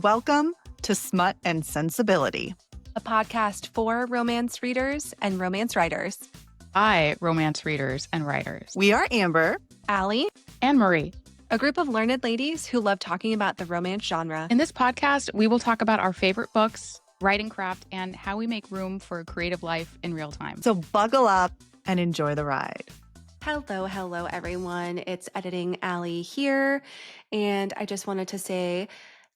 Welcome to Smut and Sensibility, a podcast for romance readers and romance writers. By romance readers and writers. We are Amber, Allie, and Marie, a group of learned ladies who love talking about the romance genre. In this podcast, we will talk about our favorite books, writing craft, and how we make room for a creative life in real time. So buckle up and enjoy the ride. Hello, everyone. It's Editing Allie here, and I just wanted to say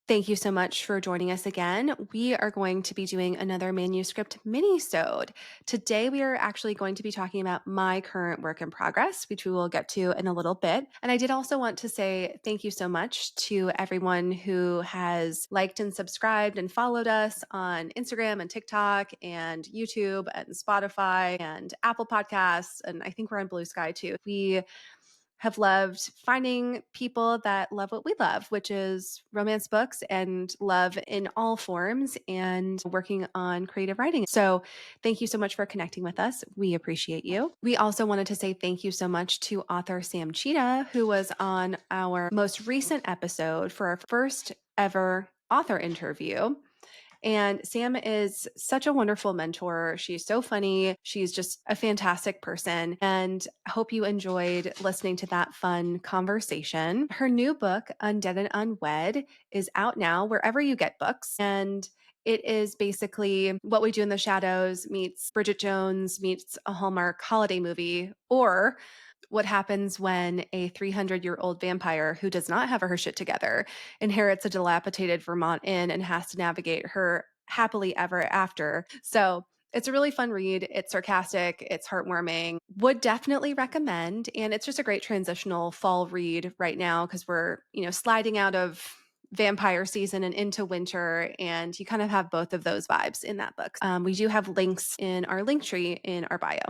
thank you so much for joining us again. We are going to be doing another Manuscript Minisode. Today, we are actually going to be talking about my current work in progress, which we will get to in a little bit. And I did also want to say thank you so much to everyone who has liked and subscribed and followed us on Instagram and TikTok and YouTube and Spotify and Apple Podcasts. And I think we're on Blue Sky too. We have loved finding people that love what we love, which is romance books and love in all forms and working on creative writing. So thank you so much for connecting with us. We appreciate you. We also wanted to say thank you so much to author Sam Cheetah, who was on our most recent episode for our first ever author interview. And Sam is such a wonderful mentor. She's so funny. She's just a fantastic person. And I hope you enjoyed listening to that fun conversation. Her new book, Undead and Unwed, is out now wherever you get books. And it is basically What We Do in the Shadows meets Bridget Jones meets a Hallmark holiday movie, or what happens when a 300-year-old vampire who does not have her shit together inherits a dilapidated Vermont inn and has to navigate her happily ever after. So it's a really fun read. It's sarcastic. It's heartwarming. Would definitely recommend. And it's just a great transitional fall read right now because we're, sliding out of vampire season and into winter, and you kind of have both of those vibes in that book. We do have links in our link tree in our bio.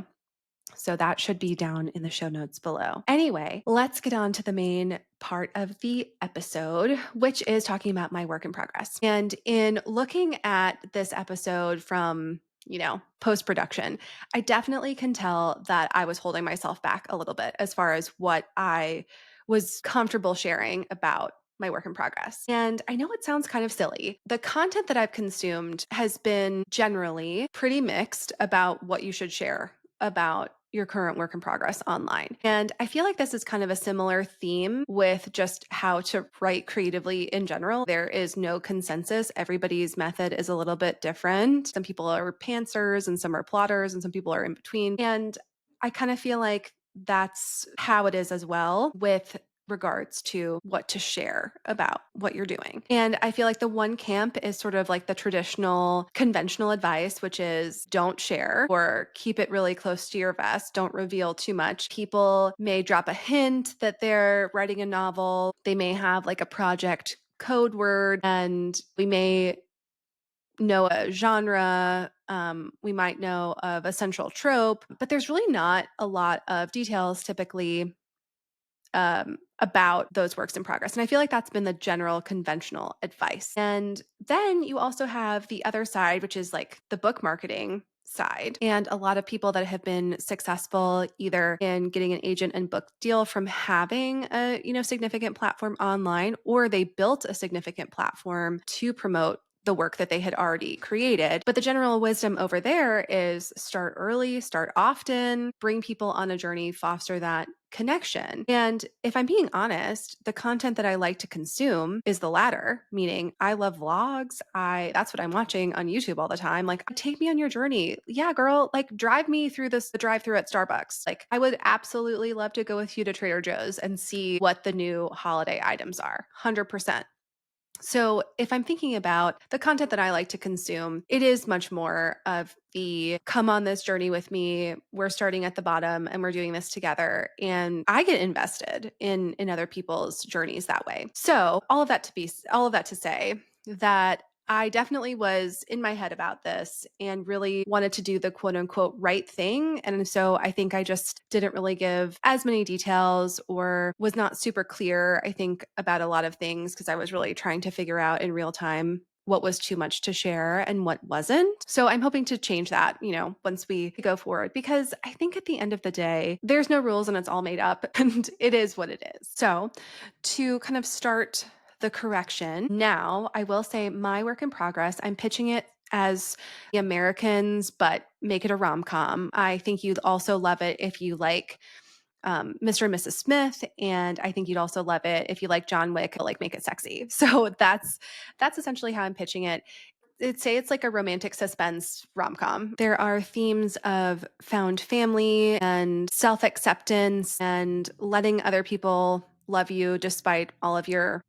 So that should be down in the show notes below. Anyway, let's get on to the main part of the episode, which is talking about my work in progress. And in looking at this episode from, post-production, I definitely can tell that I was holding myself back a little bit as far as what I was comfortable sharing about my work in progress. And I know it sounds kind of silly. The content that I've consumed has been generally pretty mixed about what you should share about your current work in progress online. And I feel like this is kind of a similar theme with just how to write creatively in general. There is no consensus. Everybody's method is a little bit different. Some people are pantsers and some are plotters and some people are in between. And I kind of feel like that's how it is as well with regards to what to share about what you're doing. And I feel like the one camp is sort of like the traditional conventional advice, which is don't share or keep it really close to your vest. Don't reveal too much. People may drop a hint that they're writing a novel. They may have like a project code word, and we may know a genre. We might know of a central trope, but there's really not a lot of details typically about those works in progress. And I feel like that's been the general conventional advice. And then you also have the other side, which is like the book marketing side. And a lot of people that have been successful either in getting an agent and book deal from having a, significant platform online, or they built a significant platform to promote the work that they had already created. But the general wisdom over there is start early, start often, bring people on a journey, foster that connection. And if I'm being honest, the content that I like to consume is the latter, meaning I love vlogs. That's what I'm watching on YouTube all the time. Like, take me on your journey. Yeah, girl, like drive me through the drive-through at Starbucks. Like, I would absolutely love to go with you to Trader Joe's and see what the new holiday items are. 100%. So if I'm thinking about the content that I like to consume, it is much more of the come on this journey with me. We're starting at the bottom and we're doing this together. And I get invested in other people's journeys that way. So all of that to say that I definitely was in my head about this and really wanted to do the quote unquote right thing. And so I think I just didn't really give as many details or was not super clear, I think, about a lot of things because I was really trying to figure out in real time what was too much to share and what wasn't. So I'm hoping to change that, once we go forward, because I think at the end of the day, there's no rules and it's all made up and it is what it is. So to kind of start the correction. Now, I will say my work in progress, I'm pitching it as the Americans, but make it a rom-com. I think you'd also love it if you like Mr. and Mrs. Smith, and I think you'd also love it if you like John Wick, like make it sexy. So that's essentially how I'm pitching it. I'd say it's like a romantic suspense rom-com. There are themes of found family and self-acceptance and letting other people love you despite all of your,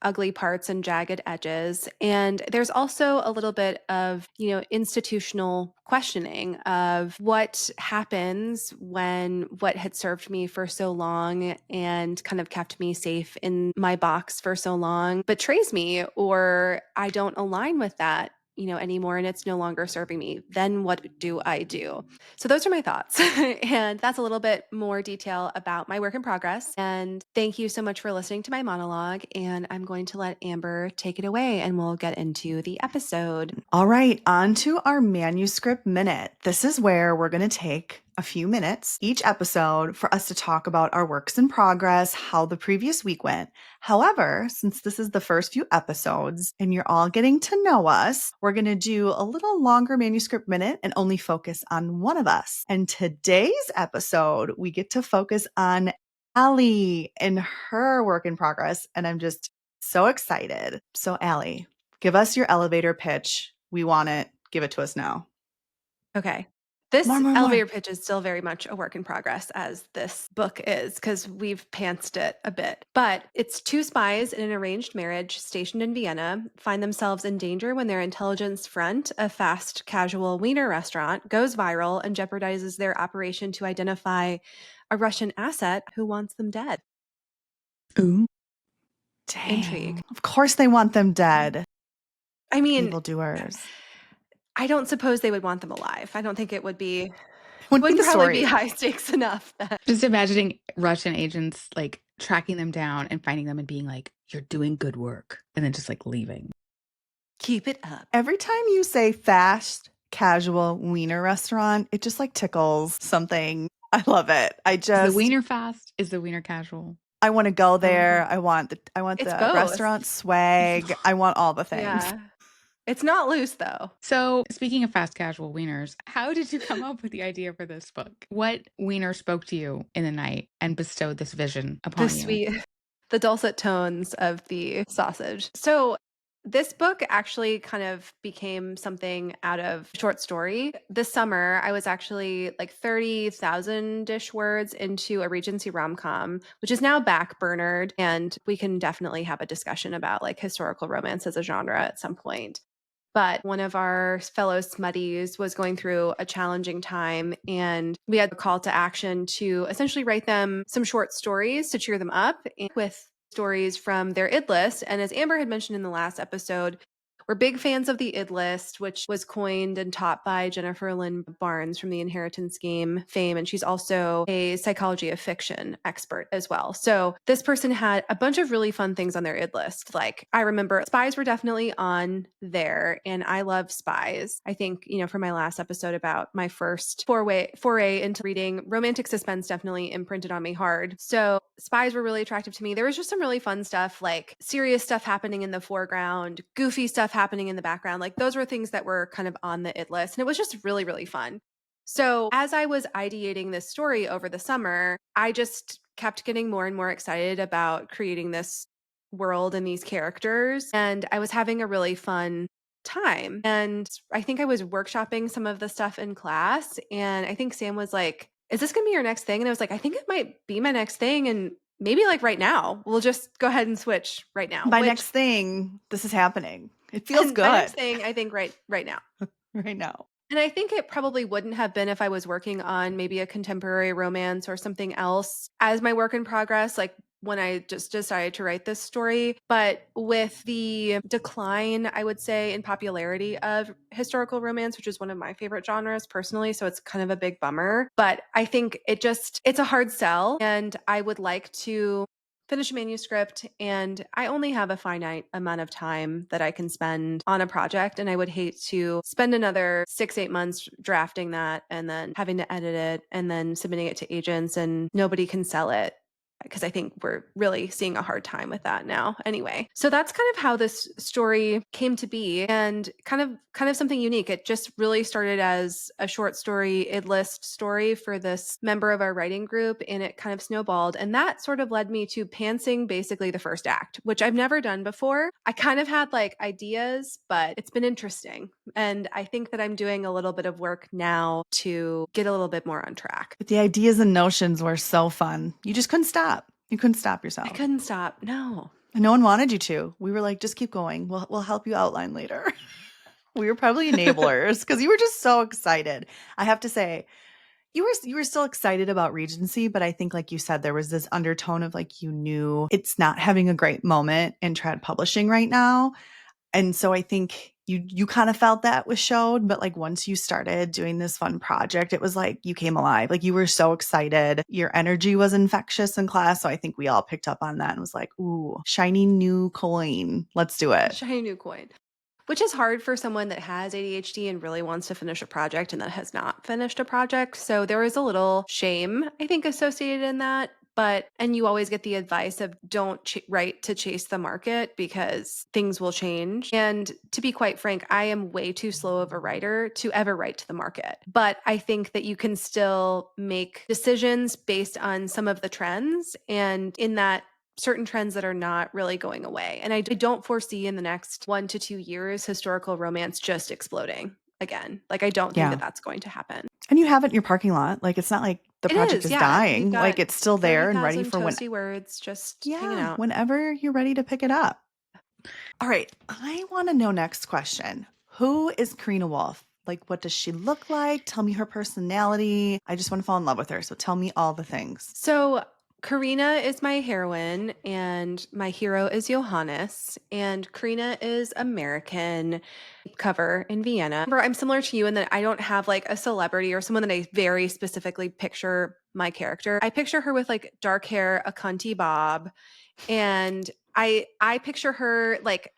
ugly parts and jagged edges. And there's also a little bit of, institutional questioning of what happens when what had served me for so long and kind of kept me safe in my box for so long betrays me, or I don't align with that anymore, and it's no longer serving me. Then what do I do? So those are my thoughts. And that's a little bit more detail about my work in progress. And thank you so much for listening to my monologue. And I'm going to let Amber take it away and we'll get into the episode. All right, on to our Manuscript Minute. This is where we're going to take a few minutes each episode for us to talk about our works in progress, how the previous week went. However, since this is the first few episodes and you're all getting to know us, we're going to do a little longer Manuscript Minute and only focus on one of us. And today's episode, we get to focus on Allie and her work in progress. And I'm just so excited. So Allie, give us your elevator pitch. We want it. Give it to us now. Okay. This More. elevator pitch is still very much a work in progress, as this book is, because we've pantsed it a bit. But it's two spies in an arranged marriage stationed in Vienna find themselves in danger when their intelligence front, a fast casual wiener restaurant, goes viral and jeopardizes their operation to identify a Russian asset who wants them dead. Ooh. Dang. Intrigue. Of course they want them dead. I mean, Evildoers. I don't suppose they would want them alive. I don't think it would be... Wouldn't be the probably story. be high stakes enough. Just imagining Russian agents like tracking them down and finding them and being like, "You're doing good work," and then just like leaving. Keep it up. Every time you say fast, casual wiener restaurant, it just like tickles something. I love it. Is the wiener fast? Is the wiener casual? I want to go there. I want the It's both. restaurant swag. I want all the things. Yeah. It's not loose though. So speaking of fast casual wieners, how did you come up with the idea for this book? What wiener spoke to you in the night and bestowed this vision upon you? The dulcet tones of the sausage. So this book actually kind of became something out of short story. This summer, I was actually like 30,000-ish words into a Regency rom-com, which is now backburnered. And we can definitely have a discussion about like historical romance as a genre at some point. But one of our fellow smutties was going through a challenging time, and we had a call to action to essentially write them some short stories to cheer them up with stories from their id list. And as Amber had mentioned in the last episode, we're big fans of the id list, which was coined and taught by Jennifer Lynn Barnes from the Inheritance Game fame. And she's also a psychology of fiction expert as well. So this person had a bunch of really fun things on their id list. Like I remember Spies were definitely on there, and I love Spies. I think, for my last episode about my first foray into reading, romantic suspense definitely imprinted on me hard. So Spies were really attractive to me. There was just some really fun stuff, like serious stuff happening in the foreground, goofy stuff happening in the background. Like those were things that were kind of on the id list. And it was just really, really fun. So as I was ideating this story over the summer, I just kept getting more and more excited about creating this world and these characters. And I was having a really fun time. And I think I was workshopping some of the stuff in class. And I think Sam was like, "Is this going to be your next thing?" And I was like, "I think it might be my next thing. And maybe like right now, we'll just go ahead and switch right now." Next thing, this is happening. It feels good. My next thing, I think right now. Right now. And I think it probably wouldn't have been if I was working on maybe a contemporary romance or something else as my work in progress, like when I just decided to write this story. But with the decline, I would say, in popularity of historical romance, which is one of my favorite genres personally, so it's kind of a big bummer. But I think it's a hard sell, and I would like to finish a manuscript, and I only have a finite amount of time that I can spend on a project, and I would hate to spend another 6-8 months drafting that and then having to edit it and then submitting it to agents and nobody can sell it. because I think we're really seeing a hard time with that now. Anyway, so that's kind of how this story came to be, and kind of something unique. It just really started as a short story, id list story for this member of our writing group, and it kind of snowballed. And that sort of led me to pantsing basically the first act, which I've never done before. I kind of had like ideas, but it's been interesting. And I think that I'm doing a little bit of work now to get a little bit more on track. But the ideas and notions were so fun. You just couldn't stop. You couldn't stop I yourself. couldn't stop. No. And no one wanted you to. We were like, just keep going. We'll help you outline later. We were probably enablers because you were just so excited. I have to say, you were still excited about Regency, but I think, like you said, there was this undertone of like you knew it's not having a great moment in trad publishing right now. And so I think you kind of felt that was showed, but like once you started doing this fun project, it was like you came alive. Like you were so excited. Your energy was infectious in class. So I think we all picked up on that and was like, ooh, shiny new coin. Let's do it. Shiny new coin. Which is hard for someone that has ADHD and really wants to finish a project and that has not finished a project. So there is a little shame, I think, associated in that. And you always get the advice of don't write to chase the market because things will change. And to be quite frank, I am way too slow of a writer to ever write to the market. But I think that you can still make decisions based on some of the trends. And in that, certain trends that are not really going away. And I don't foresee in the next 1 to 2 years historical romance just exploding again. Like I don't think Yeah. that that's going to happen. And you have it in your parking lot. Like it's not like the It project is yeah. We've dying. got Like it's still there and ready 30,000 for when, toasty words just hanging yeah, out. whenever you're ready to pick it up. All right. I want to know next question. Who is Karina Wolf? Like, what does she look like? Tell me her personality. I just want to fall in love with her. So tell me all the things. So Karina is my heroine and my hero is Johannes, and Karina is American, cover in Vienna. Remember, I'm similar to you in that I don't have like a celebrity or someone that I very specifically picture my character. I picture her with like dark hair, a cunty bob, and I picture her like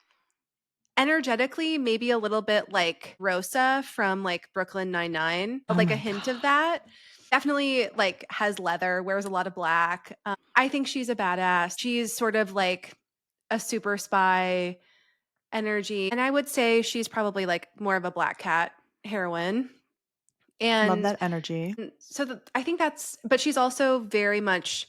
energetically maybe a little bit like Rosa from like Brooklyn Nine-Nine, Oh like a my hint God. of that. Definitely like has leather, wears a lot of black. I think she's a badass. She's sort of like a super spy energy. And I would say she's probably like more of a black cat heroine. Love And that energy. I think but she's also very much,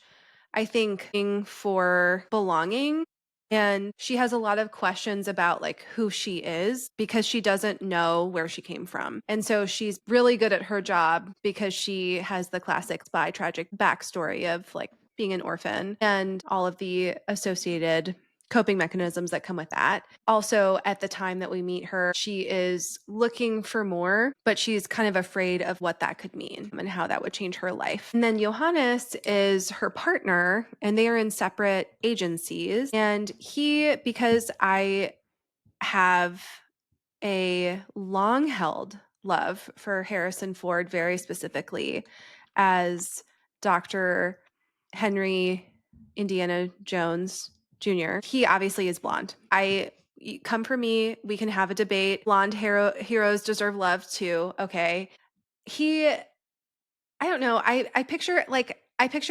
I think, looking for belonging. And she has a lot of questions about like who she is because she doesn't know where she came from. And so she's really good at her job because she has the classic spy tragic backstory of like being an orphan and all of the associated coping mechanisms that come with that. Also, at the time that we meet her, she is looking for more, but she's kind of afraid of what that could mean and how that would change her life. And then Johannes is her partner, and they are in separate agencies. And because I have a long held love for Harrison Ford, very specifically as Dr. Henry Indiana Jones Jr. He obviously is blonde. Come for me. We can have a debate. Blonde heroes deserve love too. Okay. He I don't know. I picture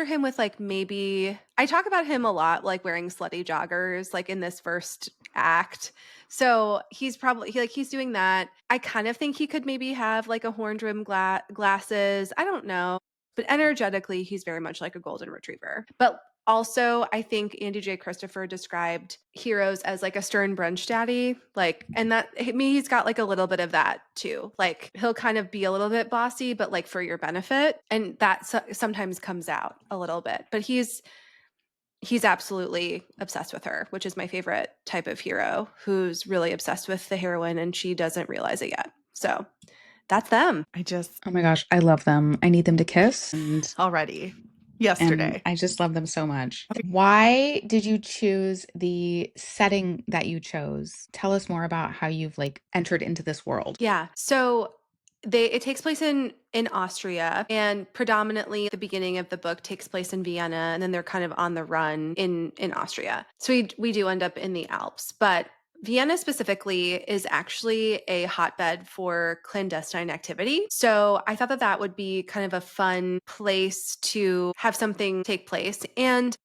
him with like maybe I talk about him a lot like wearing slutty joggers like in this first act. So he's doing that. I kind of think he could maybe have like a horned rim glasses. I don't know. But energetically he's very much like a golden retriever. But also, I think Andy J. Christopher described heroes as like a stern brunch daddy. And that, I mean, he's got like a little bit of that too. Like, he'll kind of be a little bit bossy, but like for your benefit. And that sometimes comes out a little bit. But he's absolutely obsessed with her, which is my favorite type of hero who's really obsessed with the heroine and she doesn't realize it yet. So that's them. Oh my gosh, I love them. I need them to kiss. Already. And Yesterday. I just love them so much. Why did you choose the setting that you chose? Tell us more about how you've like entered into this world. Yeah. So it takes place in Austria, and predominantly the beginning of the book takes place in Vienna, and then they're kind of on the run in Austria. So we do end up in the Alps, but Vienna specifically is actually a hotbed for clandestine activity. So I thought that would be kind of a fun place to have something take place. And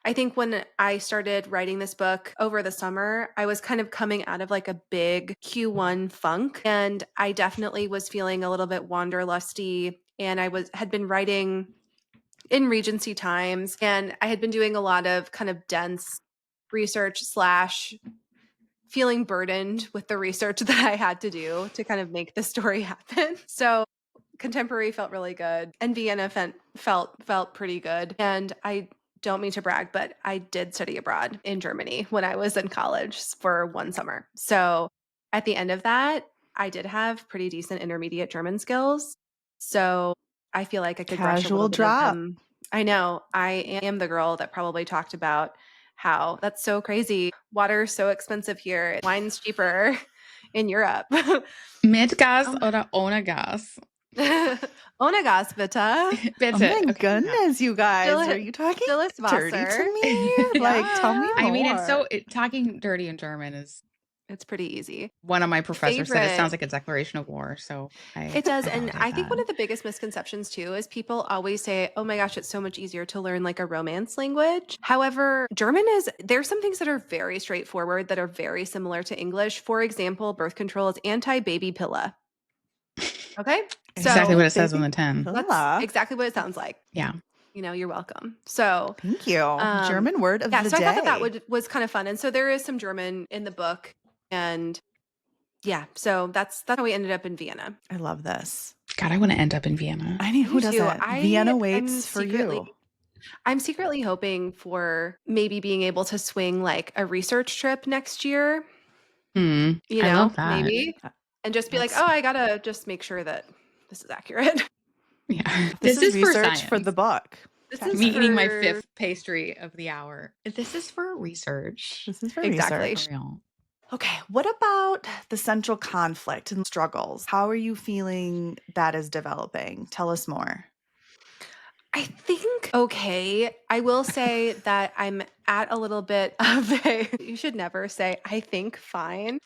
I think when I started writing this book over the summer, I was kind of coming out of like a big Q1 funk, and I definitely was feeling a little bit wanderlusty, and had been writing in Regency times, and I had been doing a lot of kind of dense research slash feeling burdened with the research that I had to do to kind of make the story happen. So contemporary felt really good, and Vienna felt pretty good. And I don't mean to brag, but I did study abroad in Germany when I was in college for one summer. So at the end of that, I did have pretty decent intermediate German skills. So I feel like I could brush a little Casual bit of drop. them. I know I am the girl that probably talked about how that's so crazy. Water's so expensive here. Wine's cheaper in Europe. Mit Gas Oh, oder ohne Gas? Ohne Gas, bitte. Oh Bitte. my Okay, yeah. goodness, you guys. Are Still, you talking stilles dirty to Wasser. me? Like, tell me I mean, it's more. talking dirty in German is It's pretty easy. one of my professors said it Favorite. sounds like a declaration of war. So It does. I And validate I think one that. of the biggest misconceptions too is people always say, oh my gosh, it's so much easier to learn like a romance language. However, there's some things that are very straightforward that are very similar to English. For example, birth control is anti-baby pilla. Okay. Exactly what So it says on Baby the 10. that's Pilla. exactly what it sounds like. Yeah. You're welcome. So, Thank you. um, German word of yeah, the so I thought that day. was kind of fun. And so there is some German in the book. And yeah, so that's how we ended up in Vienna. I love this. God, I want to end up in Vienna. I mean, Me who too. doesn't? Vienna waits for you. I'm secretly hoping for maybe being able to swing like a research trip next year, I love that. maybe, Uh, and just be like, That's oh, I gotta just make sure that this is accurate. Yeah. this This is is for research for the science. book. This Me is eating my Technically. for 5th pastry of the hour. This is for research. This is for exactly. For research. real. Okay, what about the central conflict and struggles? How are you feeling that is developing? Tell us more. I think okay. I will say that I'm at a little bit of a you should never say I think fine.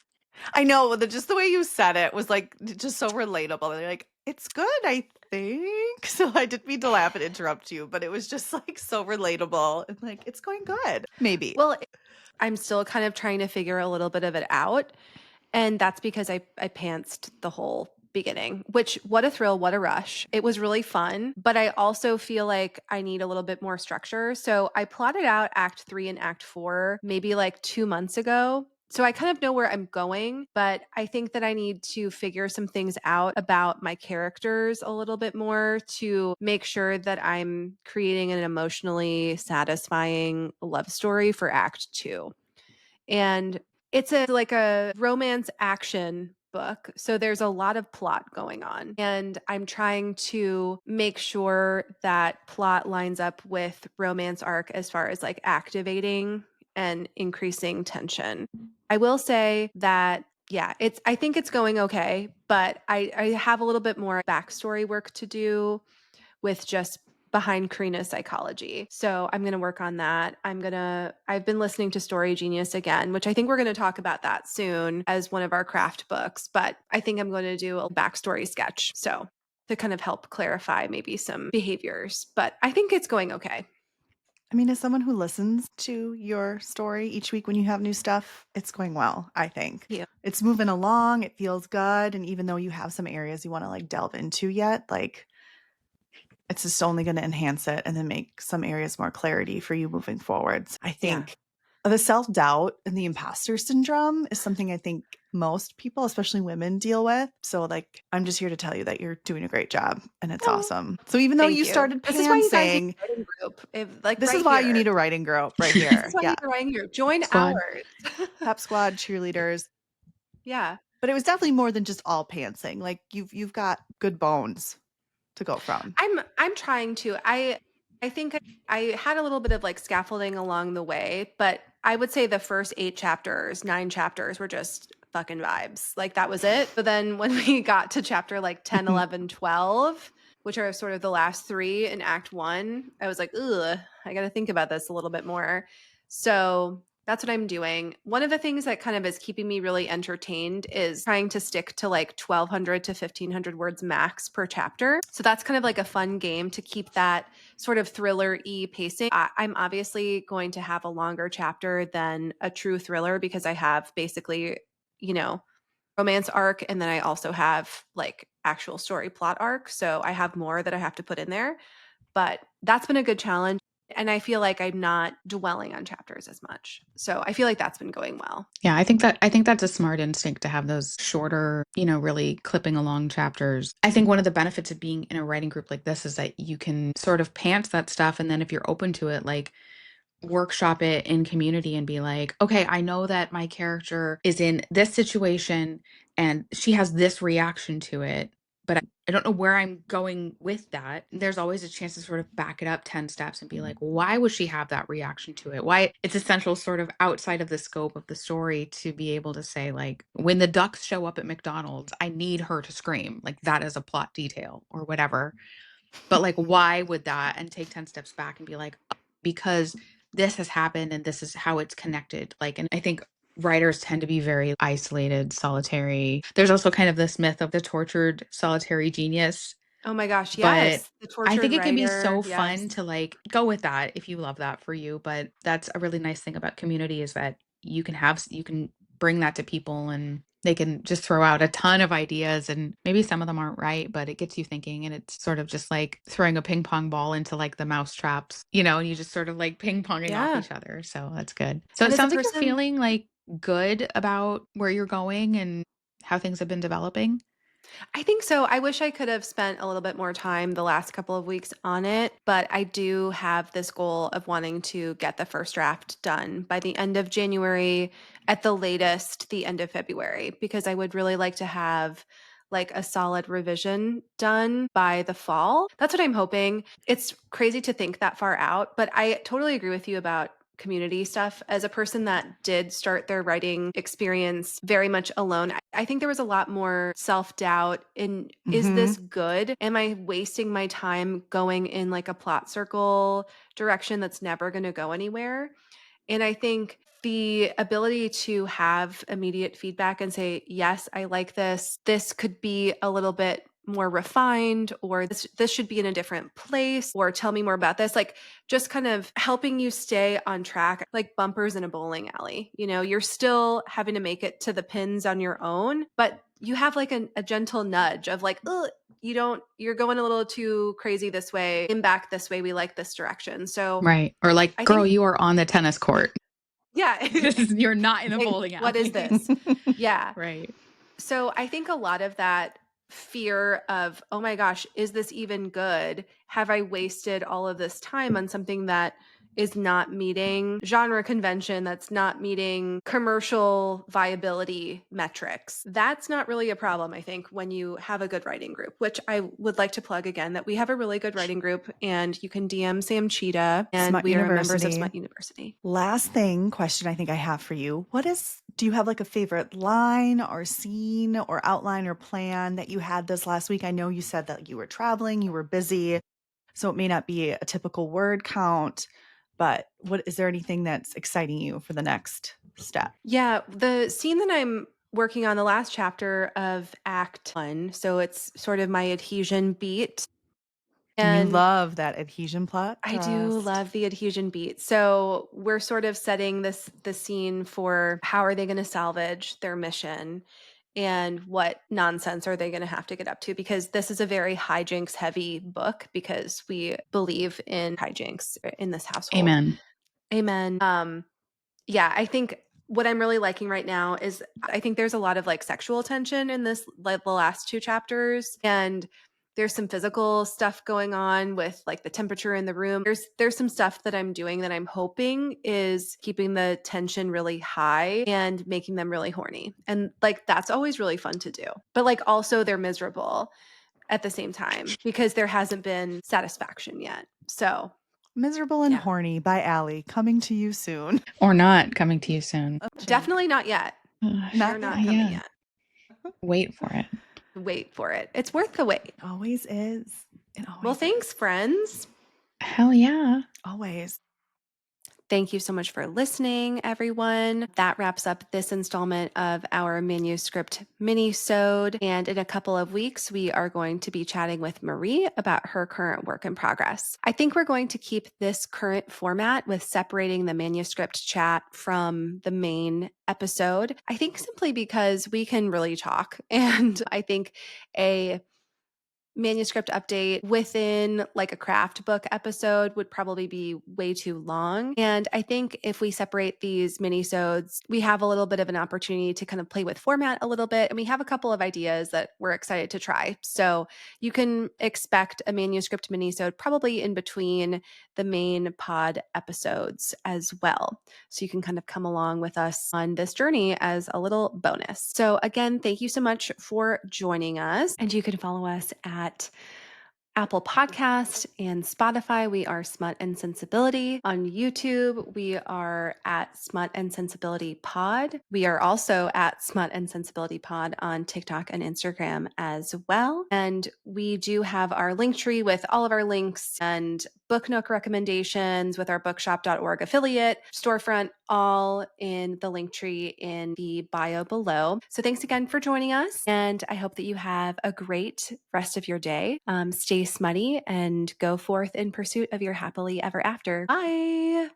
I know just the way you said it was like just so relatable. You're like, it's good, I think. So I didn't mean to laugh and interrupt you, but it was just like so relatable and like it's going good. Maybe. Well, I'm still kind of trying to figure a little bit of it out. And that's because I pantsed the whole beginning, which what a thrill, what a rush. It was really fun, but I also feel like I need a little bit more structure. So I plotted out act 3 and act 4 maybe like 2 months ago. So I kind of know where I'm going, but I think that I need to figure some things out about my characters a little bit more to make sure that I'm creating an emotionally satisfying love story for act 2. And it's like a romance action book. So there's a lot of plot going on. And I'm trying to make sure that plot lines up with romance arc as far as like activating and increasing tension. I will say that yeah, I think it's going okay, but I have a little bit more backstory work to do with just behind Karina's psychology. So I'm going to work on that. I've been listening to Story Genius again, which I think we're going to talk about that soon as one of our craft books, but I think I'm going to do a backstory sketch. So to kind of help clarify maybe some behaviors, but I think it's going okay. I mean, as someone who listens to your story each week when you have new stuff, it's going well, I think. Yeah. It's moving along, it feels good, and even though you have some areas you want to like delve into yet, like it's just only going to enhance it and then make some areas more clarity for you moving forwards. I Yeah. think the self-doubt and the imposter syndrome is something I think most people, especially women, deal with. So like I'm just here to tell you that you're doing a great job and it's Oh, awesome. So even though thank you you. started This is why you guys need pantsing, a writing group. Like this is right why you here. need a writing group right This is here. why you Yeah. need a writing group. Join Squad. ours. Pep squad cheerleaders. Yeah. But it was definitely more than just all pantsing. Like you've got good bones to go from. I'm trying to. I think I had a little bit of like scaffolding along the way, but I would say the first 9 chapters were just fucking vibes. Like that was it. But then when we got to chapter like 10, 11, 12, which are sort of the last 3 in act 1, I was like, ugh, I got to think about this a little bit more. So That's what I'm doing. One of the things that kind of is keeping me really entertained is trying to stick to like 1,200 to 1,500 words max per chapter. So that's kind of like a fun game to keep that sort of thriller-y pacing. I'm obviously going to have a longer chapter than a true thriller because I have basically, you know, romance arc, and then I also have like actual story plot arc. So I have more that I have to put in there. But that's been a good challenge. And I feel like I'm not dwelling on chapters as much. So I feel like that's been going well. Yeah, I think that's a smart instinct to have those shorter, really clipping along chapters. I think one of the benefits of being in a writing group like this is that you can sort of pant that stuff, and then if you're open to it, like workshop it in community and be like, okay, I know that my character is in this situation and she has this reaction to it, but I don't know where I'm going with that. There's always a chance to sort of back it up 10 steps and be like, why would she have that reaction to it? Why it's essential sort of outside of the scope of the story to be able to say, like, when the ducks show up at McDonald's, I need her to scream. Like, that is a plot detail or whatever. But like, why would that? And take 10 steps back and be like, "Oh, because this has happened and this is how it's connected." Like, and I think writers tend to be very isolated, solitary. There's also kind of this myth of the tortured, solitary genius. Oh my gosh, But yes. The I tortured think it can be writer, so yes. fun to like go with that if you love that for you. But that's a really nice thing about community is that you can bring that to people and they can just throw out a ton of ideas and maybe some of them aren't right, but it gets you thinking and it's sort of just like throwing a ping pong ball into like the mouse traps, and you just sort of like ping ponging off Yeah. each other. So that's good. So And it as a sounds like you're person, feeling like good about where you're going and how things have been developing. I think so. I wish I could have spent a little bit more time the last couple of weeks on it, but I do have this goal of wanting to get the first draft done by the end of January, at the latest, the end of February, because I would really like to have like a solid revision done by the fall. That's what I'm hoping. It's crazy to think that far out, but I totally agree with you about community stuff. As a person that did start their writing experience very much alone, I think there was a lot more self-doubt in, is Hmm. this good? Am I wasting my time going in like a plot circle direction that's never going to go anywhere? And I think the ability to have immediate feedback and say, yes, I like this. This could be a little bit more refined, or this should be in a different place, or tell me more about this. Like just kind of helping you stay on track, like bumpers in a bowling alley. You're still having to make it to the pins on your own, but you have like a gentle nudge of like, oh, you're going a little too crazy this way, in back this way. We like this direction. So Right. Or like, I girl, think, you are on the tennis court. yeah. You're not in a Like, bowling what is alley. this? Yeah. Right. So I think a lot of that fear of, oh my gosh, is this even good? Have I wasted all of this time on something that is not meeting genre convention, that's not meeting commercial viability metrics? That's not really a problem, I think, when you have a good writing group, which I would like to plug again that we have a really good writing group, and you can DM Sam Cheetah, and Smut we are members of University. Smut University. Last thing, question I think I have for you. Do you have like a favorite line or scene or outline or plan that you had this last week? I know you said that you were traveling, you were busy, so it may not be a typical word count, but is there anything that's exciting you for the next step? Yeah, the scene that I'm working on, the last chapter of Act 1, so it's sort of my adhesion beat. You And love that adhesion plot I do thrust. love the adhesion beat. So we're sort of setting the scene for how are they going to salvage their mission, and what nonsense are they going to have to get up to, because this is a very hijinks heavy book because we believe in hijinks in this household. Amen. Amen. Yeah, I think what I'm really liking right now is I think there's a lot of like sexual tension in this, like the last two chapters, and there's some physical stuff going on with like the temperature in the room. There's some stuff that I'm doing that I'm hoping is keeping the tension really high and making them really horny. And like that's always really fun to do. But like also they're miserable at the same time because there hasn't been satisfaction yet. So, Miserable and yeah. Horny by Allie, coming to you soon. Or not coming to you soon. Definitely not yet. They're Not not yet. coming Yeah. yet. Wait for it. Wait for it. It's worth the wait. It always is. It Well, always thanks, is. friends. Hell yeah. Always. Thank you so much for listening, everyone. That wraps up this installment of our Manuscript Minisode. And in a couple of weeks, we are going to be chatting with Marie about her current work in progress. I think we're going to keep this current format with separating the manuscript chat from the main episode. I think simply because we can really talk. And I think a manuscript update within like a craft book episode would probably be way too long. And I think if we separate these minisodes, we have a little bit of an opportunity to kind of play with format a little bit. And we have a couple of ideas that we're excited to try. So you can expect a manuscript minisode probably in between the main pod episodes as well. So you can kind of come along with us on this journey as a little bonus. So again, thank you so much for joining us. And you can follow us at Apple Podcast and Spotify. We are Smut and Sensibility. On YouTube, we are at Smut and Sensibility Pod. We are also at Smut and Sensibility Pod on TikTok and Instagram as well. And we do have our link tree with all of our links and Book Nook recommendations with our bookshop.org affiliate storefront, all in the link tree in the bio below. So thanks again for joining us. And I hope that you have a great rest of your day. Stay smutty and go forth in pursuit of your happily ever after. Bye.